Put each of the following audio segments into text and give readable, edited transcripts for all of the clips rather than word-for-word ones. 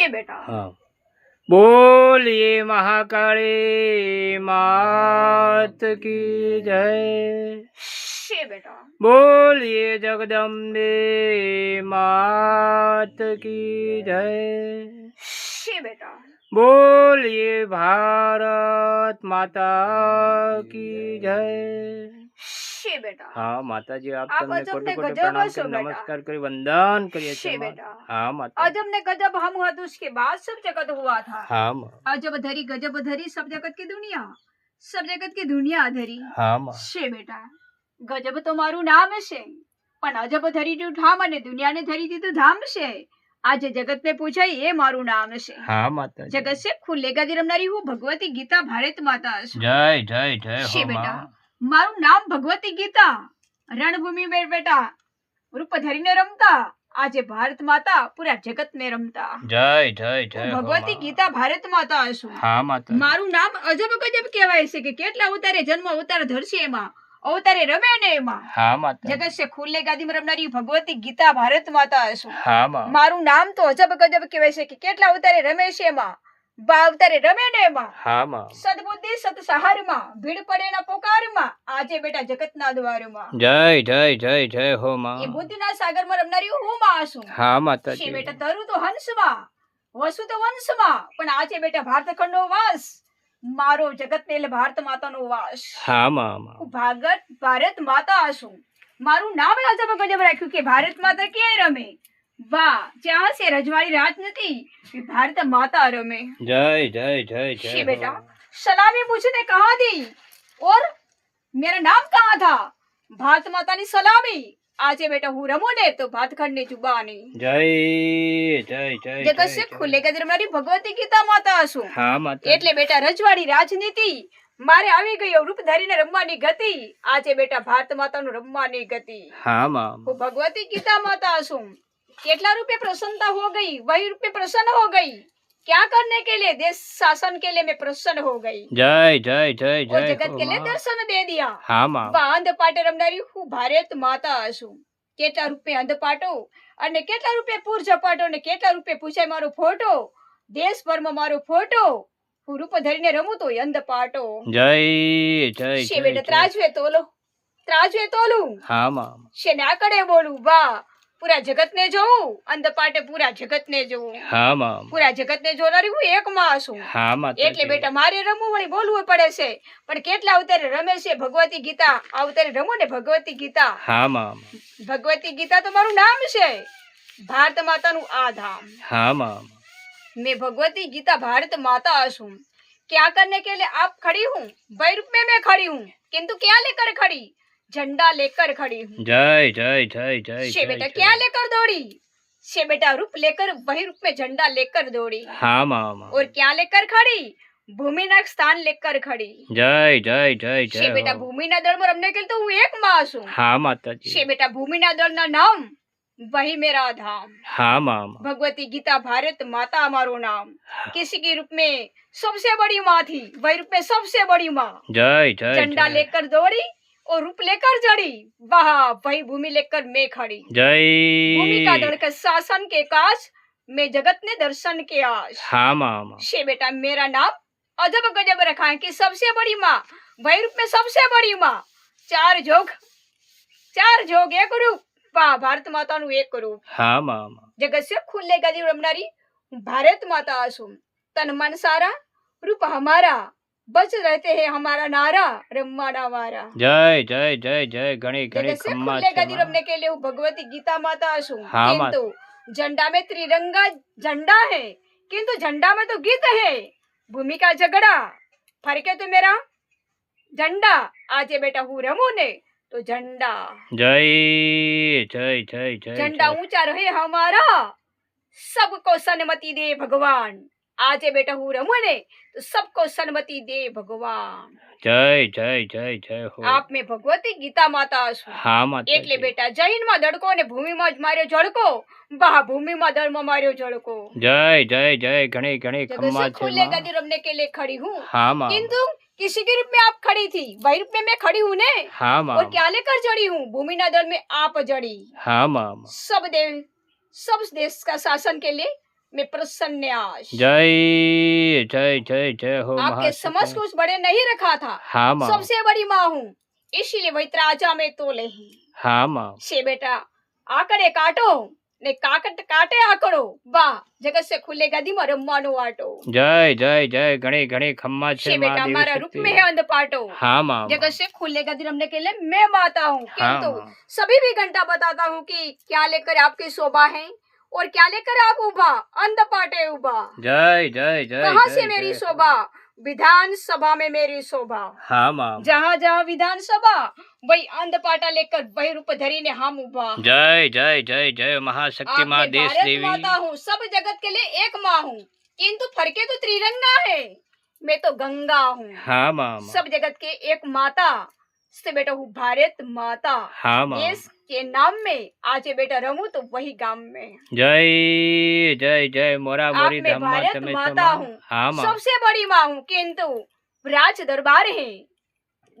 शे बेटा। हाँ। बोलिए महाकाली मात की जय। शे बेटा। बोलिए जगदम्बे मात की जय। शे बेटा। बोलिए भारत माता की जय। शे बेटा। हाँ माता जी, आप आप તમને अजब कोटि ने कोटि गजब प्रणाम हसो कर बेटा। नमस्कार कर वंदन करिए शे माँ। बेटा। हाँ माता। अजब ने गजब हम हुआ तो उसके बाद सब जगत हुआ था। हाँ माँ। अजब धरी गजब धरी सब जगत की दुनिया, सब जगत की दुनिया धरी। हाँ माँ। शे बेटा, गजब तो मारू नाम छे, पण अजब धरी તું ઠામ અને દુનિયાને ધરી દીધું ધામ છે। આજે જગત ને પૂછાય એ મારું નામ છે। हाँ माता। જગત से खुलेगा दी रमनारी હું ભગવતી ગીતા ભારત માતા છું। जय जय जय शे हो बेटा, माँ। મારું નામ ભગવતી ગીતા, રણભૂમિ में बेटा रूप धरीने रमता, આજે ભારત માતા પૂરા જગત ને રમતા। जय जय जय હું हो ભગવતી माँ। ગીતા ભારત માતા છું। हाँ माता। મારું નામ અજબ ગજબ કહેવાય છે કે કેટલા અવતારે જન્મ અવતાર ધરશે એમાં, અવતારે રમે ને એમાં। हाँ माता। જગત છે ખુલ્લે ગાદીમાં રમનારી ભગવતી ગીતા ભારત માતા છું। हाँ माँ। મારું નામ તો અજબ ગજબ કહેવાય છે કે કેટલા અવતારે રમે છે એમાં, બા અવતારે રમે ને એમાં। हाँ माँ। સદબુદ્ધિ સત સહારમાં ભીડ પડે ના પોકારમાં, આજે બેટા જગતના દ્વારમાં। जय जय जय जय हो माँ। એ બુદ્ધિના સાગરમાં રમનારી હું માં છું। हाँ माता છે जी। બેટા તરુ તો હંસમાં, વસુ તો વંશમાં, પણ આજે બેટા ભારતખંડનો વાસ, મારો જગત ને એટલે ભારત માતાનો વાસ। हाँ माँ। હું ભારત માતા છું। મારું નામ અજબ ગજબ રાખ્યું કે ભારત માતા ક્યાંય રમે, વાહ જ્યાં છે રજવાડી રાજનીતિ ભારત माता रमे। जय जय जय शे जय बेटा, हो। सलामी मुझने कहाँ दी और मेरा नाम कहाँ था, भारत माता ની सलामी। આજે બેટા હું રમું ને તો ભાતખંડ ની જુબાની। जय जय जय જગત जय से जय। ખુલ્લે ગદર મારી ભગવતી ગીતા માતા છું। हाँ माता। એટલે બેટા રજવાડી રાજનીતિ મારે આવી ગયો રૂપ ધરીને રમવાની ગતિ, આજે બેટા ભારત માતાનું રમવાની ગતિ। हाँ माँ। હું ભગવતી ગીતા માતા છું। કેટલા રૂपे प्रसन्नता हो गई, वही रूप में प्रसन्न हो गई, क्या करने के लिए देश शासन के लिए मैं प्रसन्न हो गई। जय जय जय और जय जगत हो के लिए माँ। दर्शन दे दिया। हाँ माँ। અંધ પાટે રમનારી હું ભારત માતા છું। કેટલા રૂપે અંધ પાટો અને કેટલા રૂપે પૂર ઝપાટો અને કેટલા રૂપે પૂછાય મારો ફોટો, દેશભરમાં મારો ફોટો, હું રૂપ ધરીને રમું તો અંધ પાટો। जय जय શे जय બેટા जय। ત્રાજવે તોલો, ત્રાજવે તોલું, हाँ माँ। શे ને આકડે બોલું, વાહ પૂરા જગત ને જોઉં, અંધ પાટે પૂરા જગત ને જોઉં। हाँ माँ। પૂરા જગત ને જોનારી હું એક માં છું। हाँ माता એટલે जी। બેટા મારે રમવું વળી બોલવું પડે છે, પણ કેટલા અવતારે રમે છે ભગવતી ગીતા, અવતારે રમો ને ભગવતી ગીતા। हाँ माँ। ભગવતી ગીતા તો મારું નામ છે, ભારત માતાનું આ ધામ। हाँ माँ। मैं भगवती गीता भारत माता हूँ। क्या करने के लिए आप खड़ी हूँ, वही रूप में मैं खड़ी हूँ, किंतु क्या लेकर खड़ी, झंडा लेकर खड़ी हूँ। जय जय जय जय शे जय बेटा जय। क्या लेकर दौड़ी, शे बेटा रूप लेकर वही रूप में झंडा लेकर दौड़ी। हाँ माँ। माँ। और क्या लेकर खड़ी, भूमि ना स्थान लेकर खड़ी। जय जय जय शे जय बेटा हो। भूमि ना दल में रमने के लिए तो हूँ एक माँ हूँ। हाँ माता शे जी। बेटा भूमि ना दल ना नाम वही मेरा धाम। हाँ माँ। भगवती गीता भारत माता हमारो नाम। किसी के रूप में सबसे बड़ी माँ थी, वही रूप में सबसे बड़ी माँ। जय जय झंडा जय। लेकर दौड़ी और रूप लेकर जड़ी, वहाँ वही भूमि लेकर मैं खड़ी। भूमि का जय। धड़कन शासन के काज, मैं जगत ने दर्शन के आश। हाँ माँ। माँ। शे बेटा मेरा नाम अजब गजब रखा है कि सबसे बड़ी माँ, वही रूप में सबसे बड़ी माँ। चार जोग एक रूप, वाह भारत माता नु एक रूप। हाँ माँ। माँ। जगत से खुले गदी रमनारी भारत माता हूँ। तन मन सारा रूप हमारा, बच रहते हैं हमारा नारा, रमवाना वारा। जय जय जय जय गणे गणे जगत से खम्मा खुले छे गदी माँ। रमने के लिए हूँ भगवती गीता माता हूँ। हाँ, माँ। किंतु झंडा में त्रिरंगा झंडा है, किंतु झंडा में तो गीत है, भूमि का झगड़ा फरके तो मेरा झंडा। आज बेटा हूँ रमू ने तो झंडा, जय जय जय जय झंडा जय। ऊंचा रहे हमारा, सबको सन्मति दे भगवान। आज बेटा हूँ रमू ने तो सबको सन्मति दे भगवान। जय जय जय जय हो। आप में भगवती गीता माता છું। हाँ माता એટલે जी। બેટા જૈનમાં દડકો અને ભૂમિમાં જ માર્યો ઝળકો, બા ભૂમિમાં દળમાં માર્યો ઝળકો। जय जय जय गणे गणे जगत खम्मा से छे खुले माँ। गदी रमने के लिए खड़ी हूँ। हाँ माँ। किंतु किसी के रूप में आप खड़ी थी, वही रूप में मैं खड़ी हूँ ने। हाँ माँ। और क्या लेकर जड़ी हूँ, भूमि ना दल में आप जड़ी। हाँ माँ। सब देश का शासन के लिए मैं प्रसन्न आज। जय जय जय जय हो आपके महाशक्ति समझ माँ। कुछ बड़े नहीं रखा था, हाँ माँ। सबसे बड़ी माँ हूँ, इसीलिए वही त्राजा में तोले हैं। हाँ माँ। से बेटा आकड़े काटो ने काकट काटे आकड़ो, वाह जगत से खुलेगा दी रमवानो आटो। जय जय जय घणी घणी खम्मा छे से माँ बेटा देवी हमारा रूप शक्ति। में है अंध पाटो, हाँ माँ। जगत से खुलेगा दी रमने के लिए मैं माता हूँ। हाँ किंतु माँ। सभी भी घंटा बताता हूँ कि क्या लेकर आपकी शोभा है और क्या लेकर आप उभा अंध पाटे उभा। जय जय जय कहाँ जय से मेरी जय शोभा, विधान सभा में मेरी शोभा। हाँ माँ। जहाँ जहाँ विधान सभा वही अंध पाटा लेकर वही रूप धरी ने हम उभा। जय जय जय जय महाशक्ति माँ आप मैं देश भारत देवी। माता हूँ, सब जगत के लिए एक माँ हूँ, किंतु फर्के तो त्रिरंगा है, मैं तो गंगा हूँ। हाँ माँ। सब जगत के एक माता से बेटा हूँ भारत माता। हाँ माँ। देश के नाम में आज ये बेटा रहूं तो वही गांव में। जय जय जय मोरा आप मोरी मैं धम्मा भारत चमे माता चमा। हूँ, हाँ माँ। सबसे बड़ी माँ हूँ, किंतु राज दरबार है,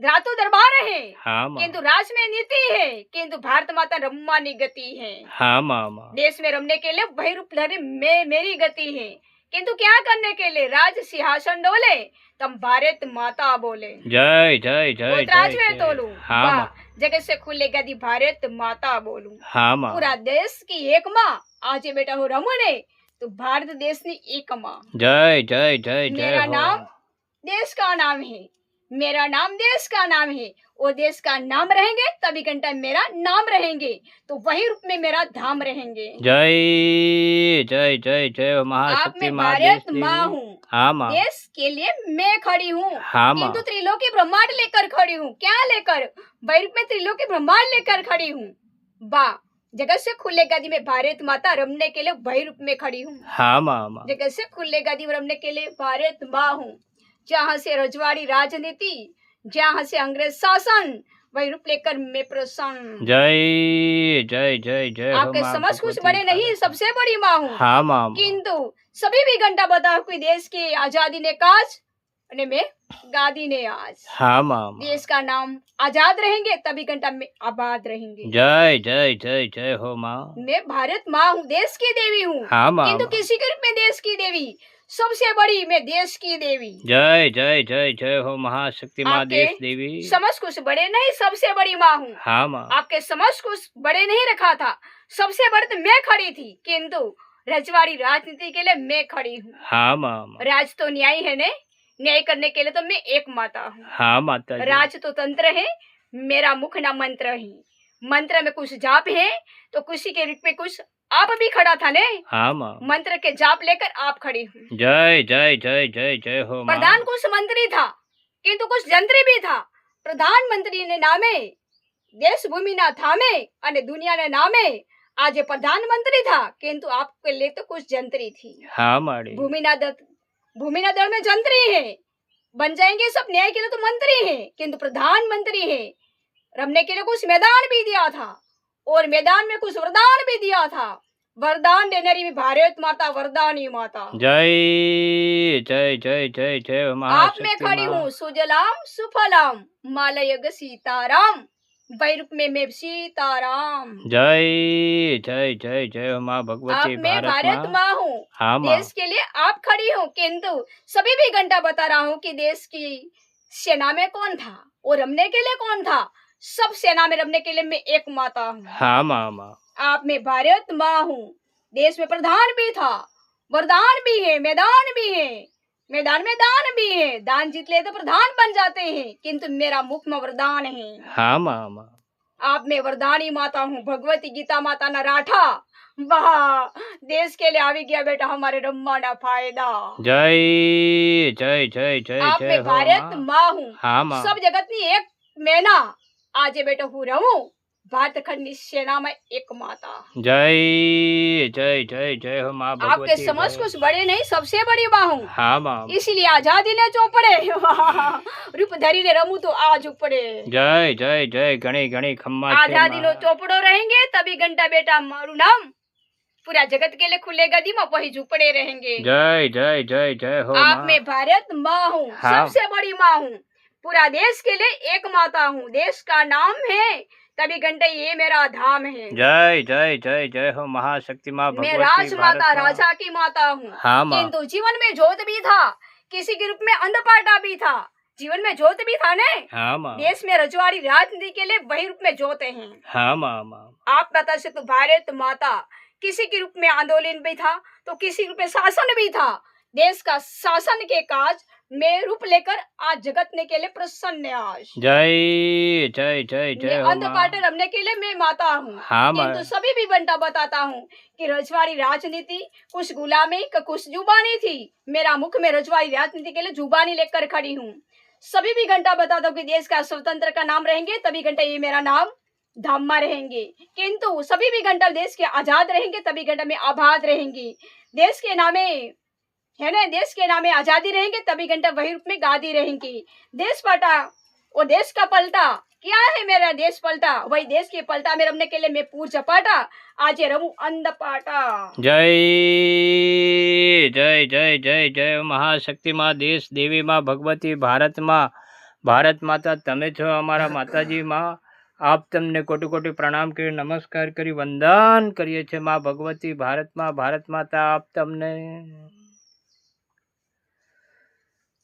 धातु दरबार है, हाँ माँ। किंतु राज में नीति है, किंतु भारत माता रम्मानी गति है। हाँ माँ माँ। देश में रमने के लिए वही रूप धरे में मेरी गति है, किंतु क्या करने के लिए राज सिंहासन डोले तम भारत माता बोले। जय जय जय गोत्राज में जय तोलू, हाँ वाह, माँ। जगत से खुलेगा दी भारत माता बोलू। हाँ माँ। पूरा देश की एक माँ आज ये बेटा हो रमुने तो भारत देश की एक माँ। जय जय जय जय मेरा हो। नाम देश का नाम है, मेरा नाम देश का नाम है, और देश का नाम रहेंगे तभी घंटा मेरा नाम रहेंगे, तो वही रूप में मेरा धाम रहेंगे। जय जय जय जय हो आप महाशक्ति मैं माँ भारत देश माँ देवी। हूँ, हाँ माँ। देश के लिए मैं खड़ी हूँ, हाँ माँ। किंतु त्रिलोकी ब्रह्मांड लेकर खड़ी हूँ। क्या लेकर, वही रूप में त्रिलोकी ब्रह्मांड लेकर खड़ी हूँ। वाह, जगत से खुले गदी में भारत माता रमने के लिए वही रूप में खड़ी हूँ। हाँ माँ माँ। जगत से खुले गदी में रमने के लिए भारत माँ हूँ। जहाँ से रजवाड़ी राजनीति, जहाँ से अंग्रेज शासन, वही रूप लेकर मैं प्रसन्न। जय जय जय जय हो आपके माँ समझ कुछ भगवती बड़े नहीं, भारत। सबसे बड़ी माँ हूँ। हाँ माँ माँ। किंतु सभी भी घंटा बताओ कि देश की आजादी ने काज અને मैं गादी ने आज। हाँ माँ माँ। देश का नाम आजाद रहेंगे तभी घंटा में आबाद रहेंगे। जय जय जय जय हो माँ। मैं भारत माँ हूँ, देश की देवी हूँ, हाँ माँ किंतु माँ। किसी के रूप में देश की देवी, सबसे बड़ी मैं देश की देवी। जय जय जय जय हो महाशक्ति माँ आपके देश देवी। समझ कुछ बड़े नहीं, सबसे बड़ी माँ हूँ। हाँ माँ। आपके समझ कुछ बड़े नहीं रखा था, सबसे बड़े तो मैं खड़ी थी, किंतु रजवाड़ी राजनीति के लिए मैं खड़ी हूँ। हाँ माँ माँ। राज तो न्याय है ने, न्याय करने के लिए तो मैं एक माता हूँ। हाँ माता जी। राज तो तंत्र है, मेरा मुख ना मंत्र है। मंत्र में कुछ जाप है तो किसी के रूप में कुछ आप भी खड़ा था ने। हाँ माँ। मंत्र के जाप लेकर आप खड़ी हूँ। जय जय जय जय जय हो माँ। प्रधान कुछ मंत्री था, किंतु कुछ जंत्री भी था। प्रधानमंत्री ने नामे देश भूमि ना थामे अने दुनिया ने नामे आज ये प्रधानमंत्री था, किंतु आपके लिए तो कुछ जंत्री थी। हाँ माड़ी। भूमिना दल में जंत्री है, बन जाएंगे सब, न्याय के लिए तो मंत्री है, किंतु प्रधानमंत्री है। रमने के लिए कुछ मैदान भी दिया था और मैदान में कुछ वरदान भी दिया था। वरदान देने रही भारत माता, वरदानी माता। जय जय जय जय जय हो आप में महाशक्ति खड़ी माँ। हूँ सुजलाम सुफलाम मालयग सीताराम, वही रूप में मैं सीताराम। जय जय जय जय हो माँ आप भगवती मैं भारत भारत माँ। माँ हूँ, हाँ माँ। देश के लिए आप खड़ी हो, किंतु सभी भी घंटा बता रहा हूँ कि देश की सेना में कौन था और रमने के लिए कौन था। सब सेना में रमने के लिए मैं एक माता हूँ। हाँ माँ माँ। आप में भारत माँ हूँ, देश में प्रधान भी था, वरदान भी है, मैदान भी है, मैदान में दान भी है। दान जीत ले तो प्रधान बन जाते हैं, किंतु मेरा मुख में वरदान है। हाँ माँ माँ। आप में वरदानी माता हूँ, भगवती गीता माता ना राठा। वाह, देश के लिए आवी गया बेटा हमारे रम्मा ना फायदा। जय जय जय जय आप जय में हो भारत माँ। माँ हूँ, हाँ माँ। सब जगत की एक मैना आज ये बेटा हूँ रहूं, भारत खंड की सेना में एक माता। जय जय जय जय हो माँ आपके भगवती समझ भारत। कुछ बड़े नहीं, सबसे बड़ी माँ हूँ। हाँ माँ। इसीलिए आजादी ने चौपड़े रूप धरी ने रमू तो आज उपड़े। जय जय जय गणी गणी खम्मा छे आजादी नो माँ। चौपड़ो रहेंगे तभी घंटा बेटा मारू नाम पूरा जगत के लिए खुलेगा दी में वही झुपड़े रहेंगे। जय जय जय जय हो आप माँ। में भारत माँ हूँ, हाँ। सबसे बड़ी माँ हूँ, पूरा देश के लिए एक माता हूँ। देश का नाम है तभी घंटे ये मेरा धाम है। जय जय जय जय हो महाशक्ति माँ मैं भगवती राजमाता भारत माँ। राजा की माता हूँ। हाँ माँ। किंतु जीवन में जोत भी था, किसी के रूप में अंधपाटा भी था। जीवन में जोत भी था ने। हाँ माँ। देश में रजवाड़ी राजनीति के लिए वही रूप में जोते हैं। हाँ माँ माँ। आप बता सकते हो, भारत माता किसी के रूप में आंदोलन भी था तो किसी रूप में शासन भी था। देश का शासन के काज में रूप लेकर आज जगतने के लिए प्रसन्न आज। जय जय जय जय हो माँ। अंधपाटे रमने के लिए मैं माता हूँ। हाँ माँ। किंतु सभी भी बनता बताता हूँ कि रजवाड़ी राजनीति कुछ गुलामी कुछ जुबानी थी। मेरा मुख में रजवाड़ी राजनीति के लिए जुबानी लेकर खड़ी हूँ। सभी भी घंटा बताता हूँ कि देश का स्वतंत्र का नाम रहेंगे तभी घंटा ये मेरा नाम धामा रहेंगे। किंतु सभी भी घंटा देश के आजाद रहेंगे तभी घंटा में आबाद रहेंगी। देश के नामे है ना, देश के नामे आजादी रहेंगे तभी घंटा वही रूप में गादी रहेंगी। देश पलटा वो देश का पलटा क्या है, मेरा देश पलटा वही देश के पलटा में रमने के लिए मैं पूर झपाटा आज ये रमू अंधपाटा। जय जय जय जय जय हो महाशक्ति माँ, देश देवी माँ भगवती भारत माँ। भारत माता તમે છો અમારા માતાજી માં। આપ તમને કોટી કોટી પ્રણામ કરી નમસ્કાર કરી વંદન કરીએ છીએ માં ભગવતી ભારત માં। ભારત માતા આપ તમને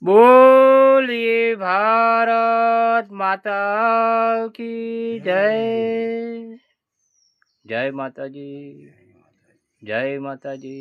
બોલીએ ભારત માતા की जय। जय माताजी, जय माताजी।